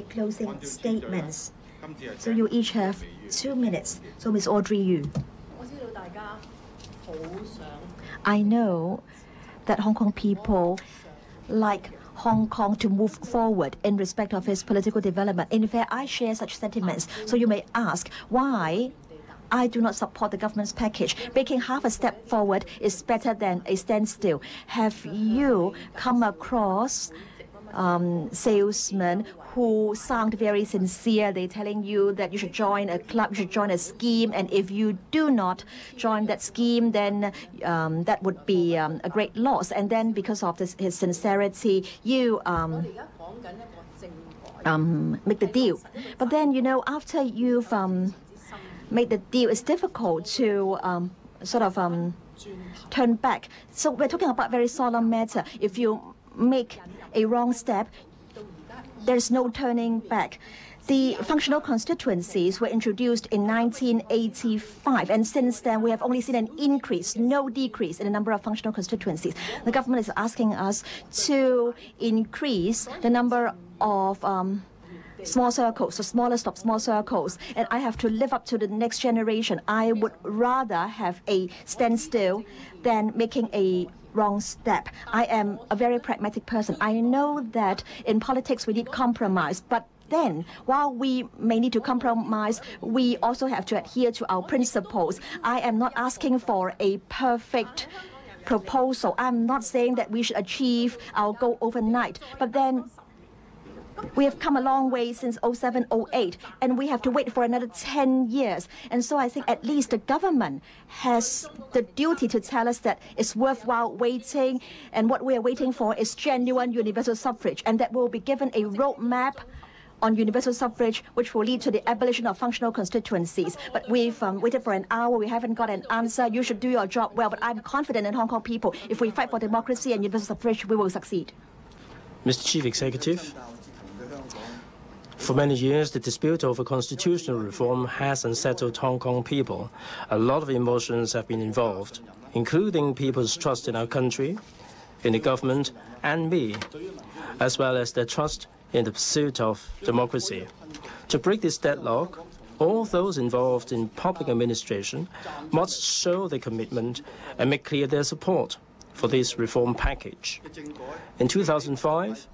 Closing statements. So you each have 2 minutes. So Ms. Audrey Yu. I know that Hong Kong people like Hong Kong to move forward in respect of its political development. In fact, I share such sentiments. So you may ask why I do not support the government's package. Making half a step forward is better than a standstill. Have you come across salesmen who sound very sincere? They're telling you that you should join a club, you should join a scheme, and if you do not join that scheme, then that would be a great loss. And then because of his sincerity, you make the deal. But then, you know, after you've made the deal, it's difficult to turn back. So we're talking about very solemn matter. If you make a wrong step, there's no turning back. The functional constituencies were introduced in 1985, and since then we have only seen an increase, no decrease in the number of functional constituencies. The government is asking us to increase the number of small circles, so smaller stop, small circles, and I have to live up to the next generation. I would rather have a standstill than making a wrong step. I am a very pragmatic person. I know that in politics we need compromise, but then, while we may need to compromise, we also have to adhere to our principles. I am not asking for a perfect proposal. I'm not saying that we should achieve our goal overnight, but then we have come a long way since 07-08, and we have to wait for another 10 years. And so I think at least the government has the duty to tell us that it's worthwhile waiting, and what we are waiting for is genuine universal suffrage, and that we'll be given a roadmap on universal suffrage, which will lead to the abolition of functional constituencies. But we've waited for an hour. We haven't got an answer. You should do your job well, but I'm confident in Hong Kong people. If we fight for democracy and universal suffrage, we will succeed. Mr. Chief Executive, for many years, the dispute over constitutional reform has unsettled Hong Kong people. A lot of emotions have been involved, including people's trust in our country, in the government, and me, as well as their trust in the pursuit of democracy. To break this deadlock, all those involved in public administration must show their commitment and make clear their support for this reform package. In 2005,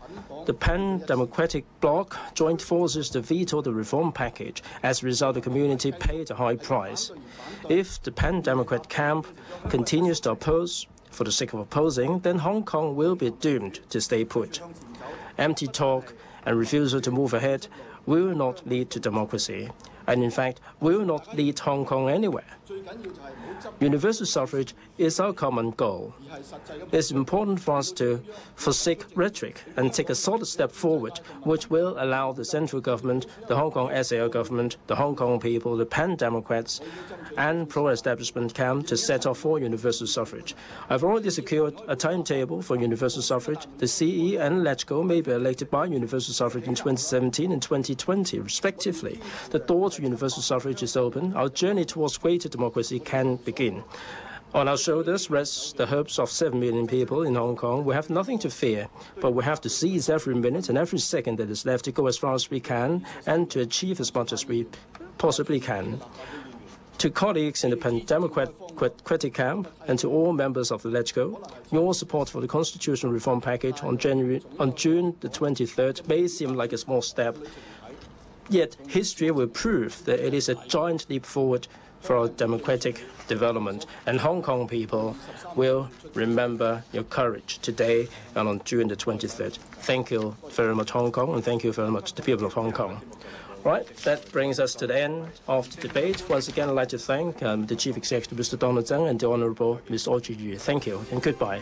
the pan-democratic bloc joined forces to veto the reform package. As a result, the community paid a high price. If the pan-democrat camp continues to oppose for the sake of opposing, then Hong Kong will be doomed to stay put. Empty talk and refusal to move ahead will not lead to democracy, and in fact will not lead Hong Kong anywhere. Universal suffrage is our common goal. It's important for us to forsake rhetoric and take a solid step forward, which will allow the central government, the Hong Kong SAR government, the Hong Kong people, the pan-democrats, and pro-establishment camp to set off for universal suffrage. I've already secured a timetable for universal suffrage. The CE and LegCo may be elected by universal suffrage in 2017 and 2020, respectively. The door to universal suffrage is open. Our journey towards greater democracy can begin. On our shoulders rests the hopes of 7 million people in Hong Kong. We have nothing to fear, but we have to seize every minute and every second that is left to go as far as we can and to achieve as much as we possibly can. To colleagues in the pan-democratic camp and to all members of the LegCo, your support for the constitutional reform package on June the 23rd may seem like a small step, yet history will prove that it is a giant leap forward for our democratic development, and Hong Kong people will remember your courage today and on June the 23rd. Thank you very much, Hong Kong, and thank you very much to the people of Hong Kong. Right, that brings us to the end of the debate. Once again, I'd like to thank the Chief Executive, Mr. Donald Tsang, and the Honourable Ms. Audrey Yu. Thank you, and goodbye.